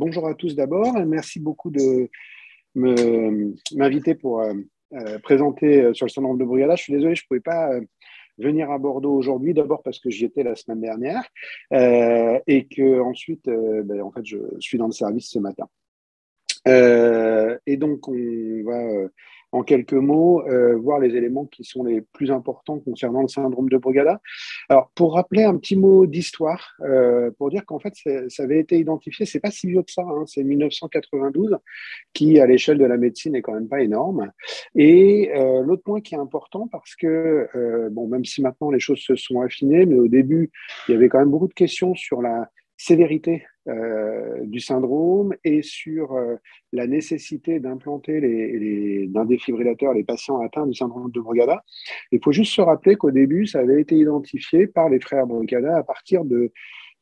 bonjour à tous d'abord. Merci beaucoup de m'inviter pour présenter sur le syndrome de Brugada. Je suis désolé, je ne pouvais pas venir à Bordeaux aujourd'hui, d'abord parce que j'y étais la semaine dernière et que ensuite, en fait, je suis dans le service ce matin. Et donc, on va en quelques mots voir les éléments qui sont les plus importants concernant le syndrome de Brugada. Alors, pour rappeler un petit mot d'histoire, pour dire qu'en fait, ça avait été identifié, c'est pas si vieux que ça, hein, c'est 1992, qui, à l'échelle de la médecine, est quand même pas énorme. Et l'autre point qui est important, parce que, même si maintenant les choses se sont affinées, mais au début, il y avait quand même beaucoup de questions sur la sévérité du syndrome et sur la nécessité d'implanter d'un défibrillateur les patients atteints du syndrome de Brugada. Il faut juste se rappeler qu'au début, ça avait été identifié par les frères Brugada à partir de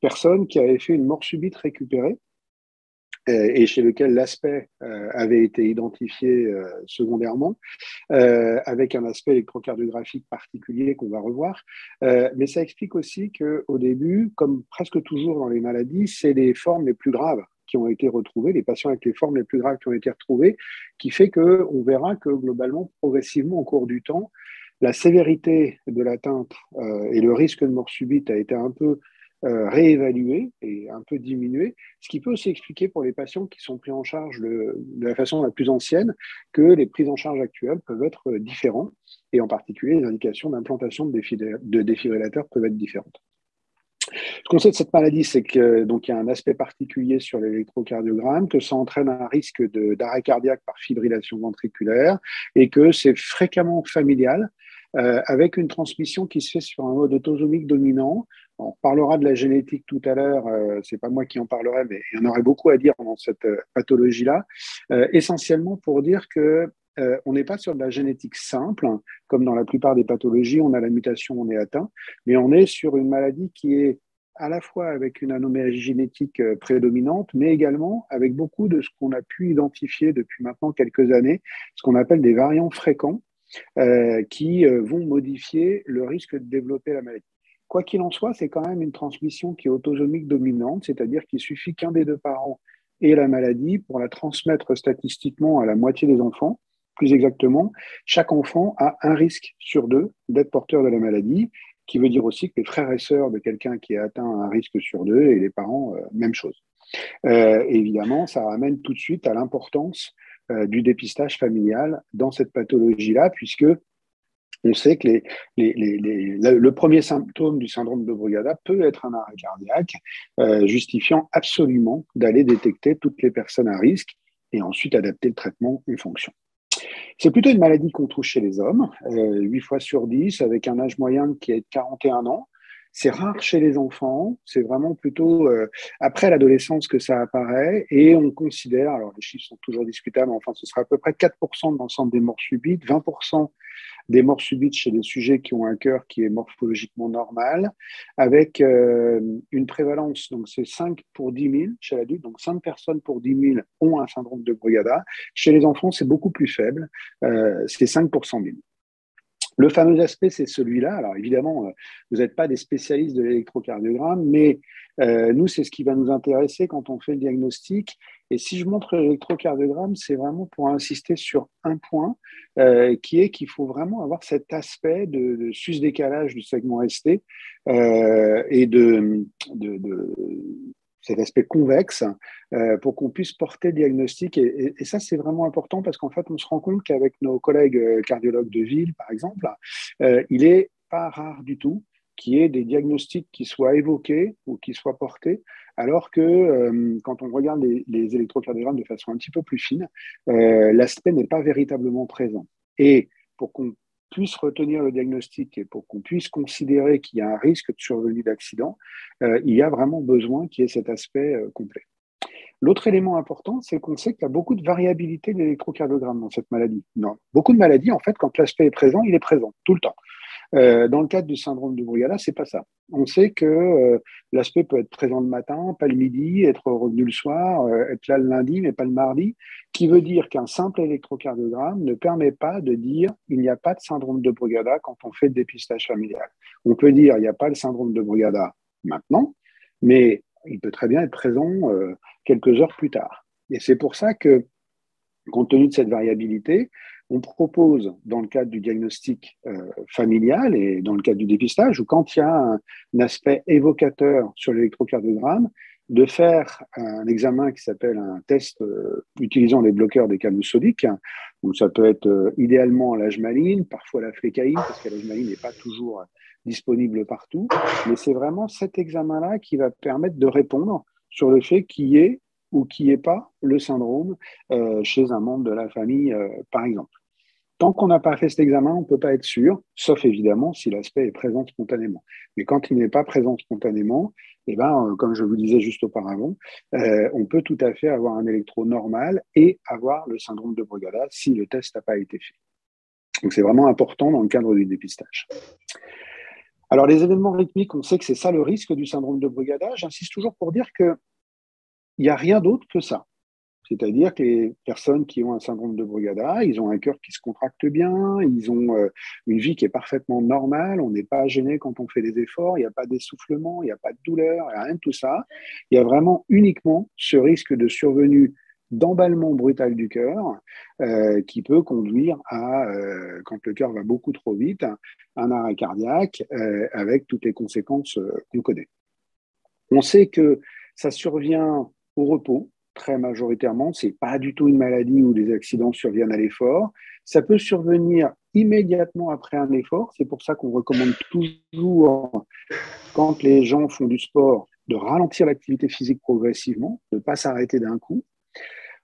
personnes qui avaient fait une mort subite récupérée et chez lequel l'aspect avait été identifié secondairement, avec un aspect électrocardiographique particulier qu'on va revoir. Mais ça explique aussi qu'au début, comme presque toujours dans les maladies, c'est les formes les plus graves qui ont été retrouvées, les patients avec les formes les plus graves qui ont été retrouvées, qui fait qu'on verra que globalement, progressivement, au cours du temps, la sévérité de l'atteinte et le risque de mort subite a été un peu réévalué et un peu diminué, ce qui peut aussi expliquer pour les patients qui sont pris en charge de la façon la plus ancienne que les prises en charge actuelles peuvent être différentes et en particulier les indications d'implantation de défibrillateurs peuvent être différentes. Ce qu'on sait de cette maladie, c'est que donc il y a un aspect particulier sur l'électrocardiogramme, que ça entraîne un risque d'arrêt cardiaque par fibrillation ventriculaire et que c'est fréquemment familial, avec une transmission qui se fait sur un mode autosomique dominant. On parlera de la génétique tout à l'heure, c'est pas moi qui en parlerai, mais il y en aurait beaucoup à dire dans cette pathologie-là, essentiellement pour dire que on n'est pas sur de la génétique simple, comme dans la plupart des pathologies, on a la mutation, on est atteint, mais on est sur une maladie qui est à la fois avec une anomalie génétique prédominante, mais également avec beaucoup de ce qu'on a pu identifier depuis maintenant quelques années, ce qu'on appelle des variants fréquents, qui vont modifier le risque de développer la maladie. Quoi qu'il en soit, c'est quand même une transmission qui est autosomique dominante, c'est-à-dire qu'il suffit qu'un des deux parents ait la maladie pour la transmettre statistiquement à la moitié des enfants. Plus exactement, chaque enfant a un risque sur deux d'être porteur de la maladie, qui veut dire aussi que les frères et sœurs de quelqu'un qui est atteint a un risque sur deux et les parents, même chose. Évidemment, ça ramène tout de suite à l'importance du dépistage familial dans cette pathologie-là, puisque on sait que le premier symptôme du syndrome de Brugada peut être un arrêt cardiaque, justifiant absolument d'aller détecter toutes les personnes à risque et ensuite adapter le traitement en fonction. C'est plutôt une maladie qu'on trouve chez les hommes, 8 fois sur 10, avec un âge moyen qui est de 41 ans. C'est rare chez les enfants, c'est vraiment plutôt après l'adolescence que ça apparaît, et on considère, alors les chiffres sont toujours discutables, mais enfin ce sera à peu près 4% de l'ensemble des morts subites, 20% des morts subites chez des sujets qui ont un cœur qui est morphologiquement normal, avec une prévalence, donc c'est 5 pour 10 000 chez l'adulte, donc 5 personnes pour 10 000 ont un syndrome de Brugada. Chez les enfants, c'est beaucoup plus faible, c'est 5 pour 100 000. Le fameux aspect, c'est celui-là. Alors évidemment, vous n'êtes pas des spécialistes de l'électrocardiogramme, mais nous, c'est ce qui va nous intéresser quand on fait le diagnostic. Et si je montre l'électrocardiogramme, c'est vraiment pour insister sur un point, qui est qu'il faut vraiment avoir cet aspect de sus-décalage du segment ST et cet aspect convexe pour qu'on puisse porter le diagnostic. Et ça, c'est vraiment important parce qu'en fait, on se rend compte qu'avec nos collègues cardiologues de ville, par exemple, il n'est pas rare du tout qu'il y ait des diagnostics qui soient évoqués ou qui soient portés, alors que quand on regarde les électrocardiogrammes de façon un petit peu plus fine, l'aspect n'est pas véritablement présent. Et pour qu'on puisse retenir le diagnostic et pour qu'on puisse considérer qu'il y a un risque de survenue d'accident, il y a vraiment besoin qu'il y ait cet aspect complet. L'autre élément important, c'est qu'on sait qu'il y a beaucoup de variabilité de l'électrocardiogramme dans cette maladie. Non. Beaucoup de maladies, en fait, quand l'aspect est présent, il est présent tout le temps. Dans le cadre du syndrome de Brugada, c'est pas ça. On sait que l'aspect peut être présent le matin, pas le midi, être revenu le soir, être là le lundi, mais pas le mardi, qui veut dire qu'un simple électrocardiogramme ne permet pas de dire il n'y a pas de syndrome de Brugada quand on fait le dépistage familial. On peut dire il n'y a pas le syndrome de Brugada maintenant, mais il peut très bien être présent quelques heures plus tard. Et c'est pour ça que, compte tenu de cette variabilité, on propose, dans le cadre du diagnostic familial et dans le cadre du dépistage, ou quand il y a un aspect évocateur sur l'électrocardiogramme, de faire un examen qui s'appelle un test utilisant les bloqueurs des canaux sodiques. Donc ça peut être idéalement la jmaline, parfois la flécaïne, parce que la jmaline n'est pas toujours disponible partout. Mais c'est vraiment cet examen-là qui va permettre de répondre sur le fait qu'il y ait ou qu'il n'y ait pas le syndrome chez un membre de la famille, par exemple. Tant qu'on n'a pas fait cet examen, on ne peut pas être sûr, sauf évidemment si l'aspect est présent spontanément. Mais quand il n'est pas présent spontanément, eh ben, comme je vous disais juste auparavant, on peut tout à fait avoir un électro normal et avoir le syndrome de Brugada si le test n'a pas été fait. Donc c'est vraiment important dans le cadre du dépistage. Alors les événements rythmiques, on sait que c'est ça le risque du syndrome de Brugada. J'insiste toujours pour dire qu'il n'y a rien d'autre que ça. C'est-à-dire que les personnes qui ont un syndrome de Brugada, ils ont un cœur qui se contracte bien, ils ont une vie qui est parfaitement normale, on n'est pas gêné quand on fait des efforts, il n'y a pas d'essoufflement, il n'y a pas de douleur, il n'y a rien de tout ça. Il y a vraiment uniquement ce risque de survenue d'emballement brutal du cœur qui peut conduire à, quand le cœur va beaucoup trop vite, un arrêt cardiaque avec toutes les conséquences qu'on connaît. On sait que ça survient au repos, très majoritairement. Ce n'est pas du tout une maladie où les accidents surviennent à l'effort. Ça peut survenir immédiatement après un effort. C'est pour ça qu'on recommande toujours, quand les gens font du sport, de ralentir l'activité physique progressivement, de ne pas s'arrêter d'un coup.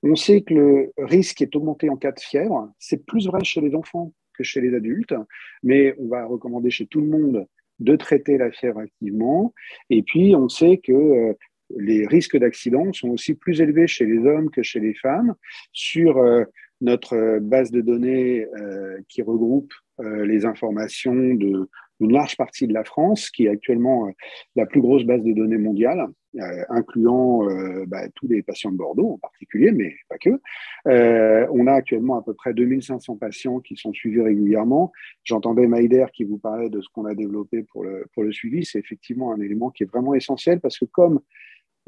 On sait que le risque est augmenté en cas de fièvre. C'est plus vrai chez les enfants que chez les adultes, mais on va recommander chez tout le monde de traiter la fièvre activement. Et puis, on sait que les risques d'accident sont aussi plus élevés chez les hommes que chez les femmes. Sur notre base de données qui regroupe les informations d'une large partie de la France, qui est actuellement la plus grosse base de données mondiale, incluant tous les patients de Bordeaux en particulier, mais pas que. On a actuellement à peu près 2500 patients qui sont suivis régulièrement. J'entendais Maïder qui vous parlait de ce qu'on a développé pour le suivi. C'est effectivement un élément qui est vraiment essentiel parce que comme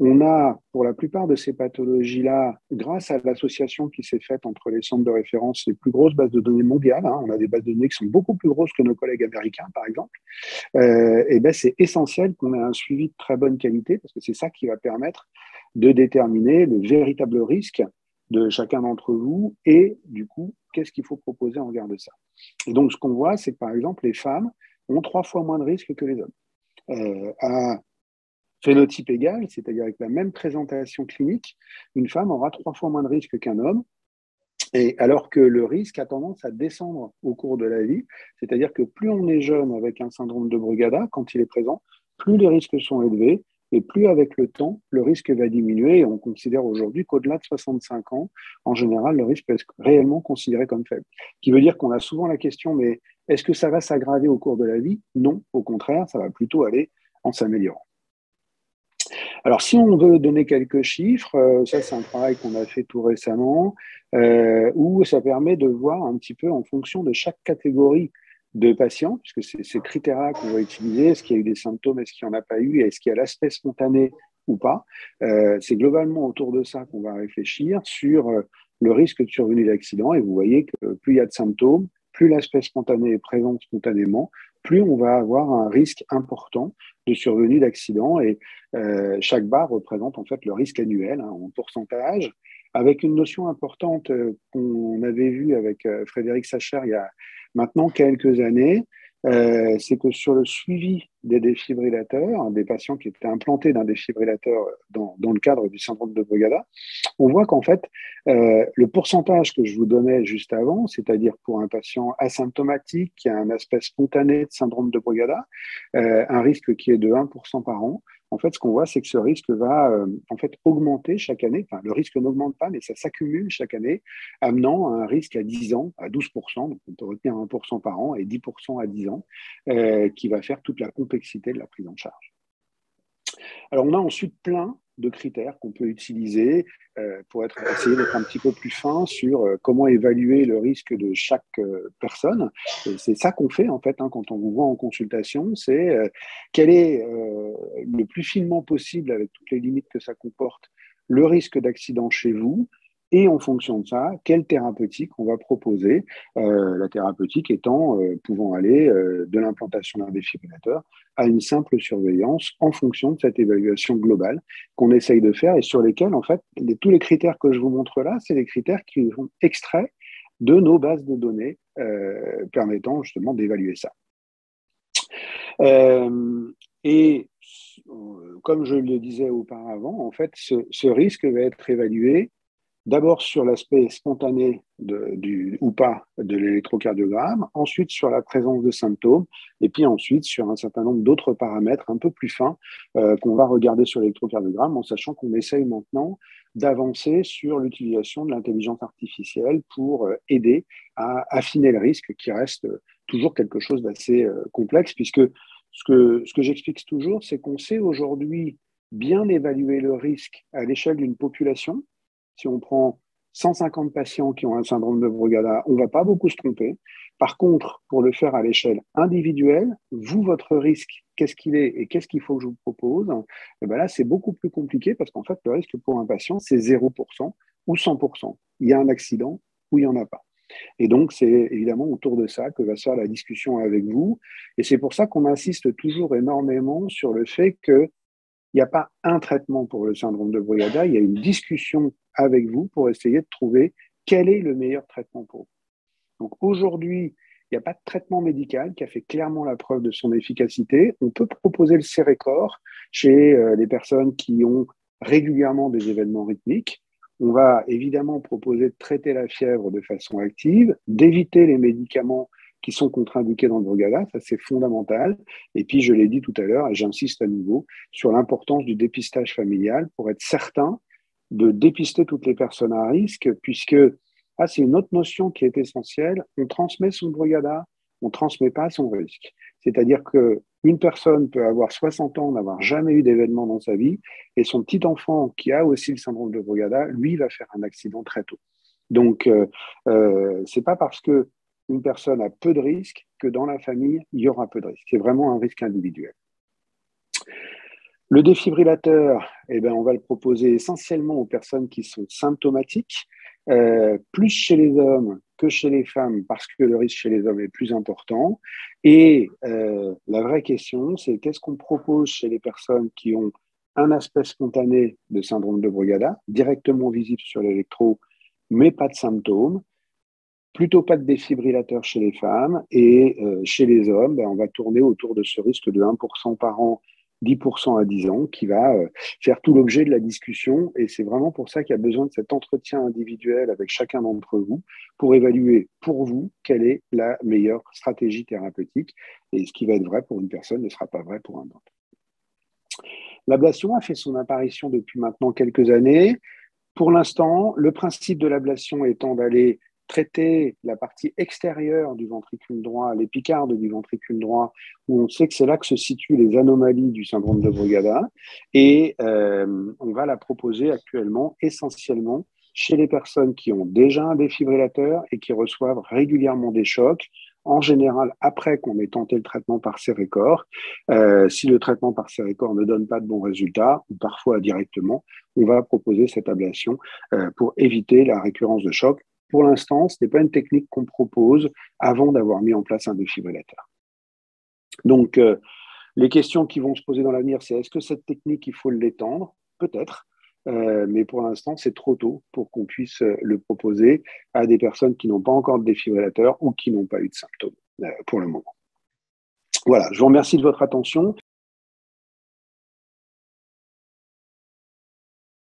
on a, pour la plupart de ces pathologies-là, grâce à l'association qui s'est faite entre les centres de référence, les plus grosses bases de données mondiales, on a des bases de données qui sont beaucoup plus grosses que nos collègues américains, par exemple, et ben c'est essentiel qu'on ait un suivi de très bonne qualité, parce que c'est ça qui va permettre de déterminer le véritable risque de chacun d'entre vous, et du coup, qu'est-ce qu'il faut proposer en regard de ça. Et donc, ce qu'on voit, c'est que, par exemple, les femmes ont 3 fois moins de risques que les hommes. À phénotype égal, c'est-à-dire avec la même présentation clinique, une femme aura 3 fois moins de risques qu'un homme, et alors que le risque a tendance à descendre au cours de la vie, c'est-à-dire que plus on est jeune avec un syndrome de Brugada, quand il est présent, plus les risques sont élevés, et plus avec le temps, le risque va diminuer, et on considère aujourd'hui qu'au-delà de 65 ans, en général, le risque peut être réellement considéré comme faible. Ce qui veut dire qu'on a souvent la question, mais est-ce que ça va s'aggraver au cours de la vie? Non, au contraire, ça va plutôt aller en s'améliorant. Alors, si on veut donner quelques chiffres, ça c'est un travail qu'on a fait tout récemment, où ça permet de voir un petit peu en fonction de chaque catégorie de patients, puisque c'est ces critères-là qu'on va utiliser, est-ce qu'il y a eu des symptômes, est-ce qu'il n'y en a pas eu, est-ce qu'il y a l'aspect spontané ou pas. C'est globalement autour de ça qu'on va réfléchir sur le risque de survenue d'accident, et vous voyez que plus il y a de symptômes, plus l'aspect spontané est présent spontanément, plus on va avoir un risque important de survenue d'accident, et chaque barre représente en fait le risque annuel en pourcentage, avec une notion importante qu'on avait vue avec Frédéric Sacher il y a maintenant quelques années, c'est que sur le suivi des défibrillateurs, des patients qui étaient implantés d'un défibrillateur dans le cadre du syndrome de Brugada, on voit qu'en fait, le pourcentage que je vous donnais juste avant, c'est-à-dire pour un patient asymptomatique qui a un aspect spontané de syndrome de Brugada, un risque qui est de 1% par an, en fait, ce qu'on voit, c'est que ce risque va en fait augmenter chaque année. Enfin, le risque n'augmente pas, mais ça s'accumule chaque année, amenant un risque à 10 ans à 12%. Donc, on peut retenir 1% par an et 10% à 10 ans, qui va faire toute la complexité de la prise en charge. Alors, on a ensuite plein de critères qu'on peut utiliser pour essayer d'être un petit peu plus fin sur comment évaluer le risque de chaque personne. Et c'est ça qu'on fait en fait quand on vous voit en consultation, c'est quel est le plus finement possible, avec toutes les limites que ça comporte, le risque d'accident chez vous et en fonction de ça, quelle thérapeutique on va proposer. La thérapeutique étant pouvant aller de l'implantation d'un défibrillateur à une simple surveillance en fonction de cette évaluation globale qu'on essaye de faire et sur lesquels, en fait, tous les critères que je vous montre là, c'est les critères qui sont extraits de nos bases de données permettant justement d'évaluer ça. Et comme je le disais auparavant, en fait, ce risque va être évalué d'abord sur l'aspect spontané ou pas de l'électrocardiogramme, ensuite sur la présence de symptômes, et puis ensuite sur un certain nombre d'autres paramètres un peu plus fins qu'on va regarder sur l'électrocardiogramme, en sachant qu'on essaye maintenant d'avancer sur l'utilisation de l'intelligence artificielle pour aider à affiner le risque, qui reste toujours quelque chose d'assez complexe, puisque ce que j'explique toujours, c'est qu'on sait aujourd'hui bien évaluer le risque à l'échelle d'une population. Si on prend 150 patients qui ont un syndrome de Brugada, on ne va pas beaucoup se tromper. Par contre, pour le faire à l'échelle individuelle, vous, votre risque, qu'est-ce qu'il est et qu'est-ce qu'il faut que je vous propose? Et bien là, c'est beaucoup plus compliqué parce qu'en fait, le risque pour un patient, c'est 0% ou 100%. Il y a un accident ou il n'y en a pas. Et donc, c'est évidemment autour de ça que va se faire la discussion avec vous. Et c'est pour ça qu'on insiste toujours énormément sur le fait que il n'y a pas un traitement pour le syndrome de Brugada, il y a une discussion avec vous pour essayer de trouver quel est le meilleur traitement pour vous. Donc aujourd'hui, il n'y a pas de traitement médical qui a fait clairement la preuve de son efficacité. On peut proposer le Sérécor chez les personnes qui ont régulièrement des événements rythmiques. On va évidemment proposer de traiter la fièvre de façon active, d'éviter les médicaments qui sont contre-indiqués dans le Brugada, ça c'est fondamental. Et puis, je l'ai dit tout à l'heure, et j'insiste à nouveau, sur l'importance du dépistage familial pour être certain de dépister toutes les personnes à risque, puisque c'est une autre notion qui est essentielle, on transmet son Brugada, on ne transmet pas son risque. C'est-à-dire qu'une personne peut avoir 60 ans, n'avoir jamais eu d'événement dans sa vie, et son petit enfant qui a aussi le syndrome de Brugada, lui, va faire un accident très tôt. Donc, c'est pas parce que une personne a peu de risques que dans la famille, il y aura peu de risques. C'est vraiment un risque individuel. Le défibrillateur, on va le proposer essentiellement aux personnes qui sont symptomatiques, plus chez les hommes que chez les femmes, parce que le risque chez les hommes est plus important. Et la vraie question, c'est qu'est-ce qu'on propose chez les personnes qui ont un aspect spontané de syndrome de Brugada, directement visible sur l'électro, mais pas de symptômes. Plutôt pas de défibrillateur chez les femmes et chez les hommes, on va tourner autour de ce risque de 1% par an, 10% à 10 ans, qui va faire tout l'objet de la discussion. Et c'est vraiment pour ça qu'il y a besoin de cet entretien individuel avec chacun d'entre vous pour évaluer pour vous quelle est la meilleure stratégie thérapeutique. Et ce qui va être vrai pour une personne ne sera pas vrai pour un autre. L'ablation a fait son apparition depuis maintenant quelques années. Pour l'instant, le principe de l'ablation étant d'aller traiter la partie extérieure du ventricule droit, l'épicarde du ventricule droit, où on sait que c'est là que se situent les anomalies du syndrome de Brugada. Et on va la proposer actuellement essentiellement chez les personnes qui ont déjà un défibrillateur et qui reçoivent régulièrement des chocs, en général après qu'on ait tenté le traitement par Sérécor. Si le traitement par Sérécor ne donne pas de bons résultats, ou parfois directement, on va proposer cette ablation pour éviter la récurrence de choc. Pour l'instant, ce n'est pas une technique qu'on propose avant d'avoir mis en place un défibrillateur. Donc, les questions qui vont se poser dans l'avenir, c'est est-ce que cette technique, il faut l'étendre? Peut-être, mais pour l'instant, c'est trop tôt pour qu'on puisse le proposer à des personnes qui n'ont pas encore de défibrillateur ou qui n'ont pas eu de symptômes pour le moment. Voilà, je vous remercie de votre attention.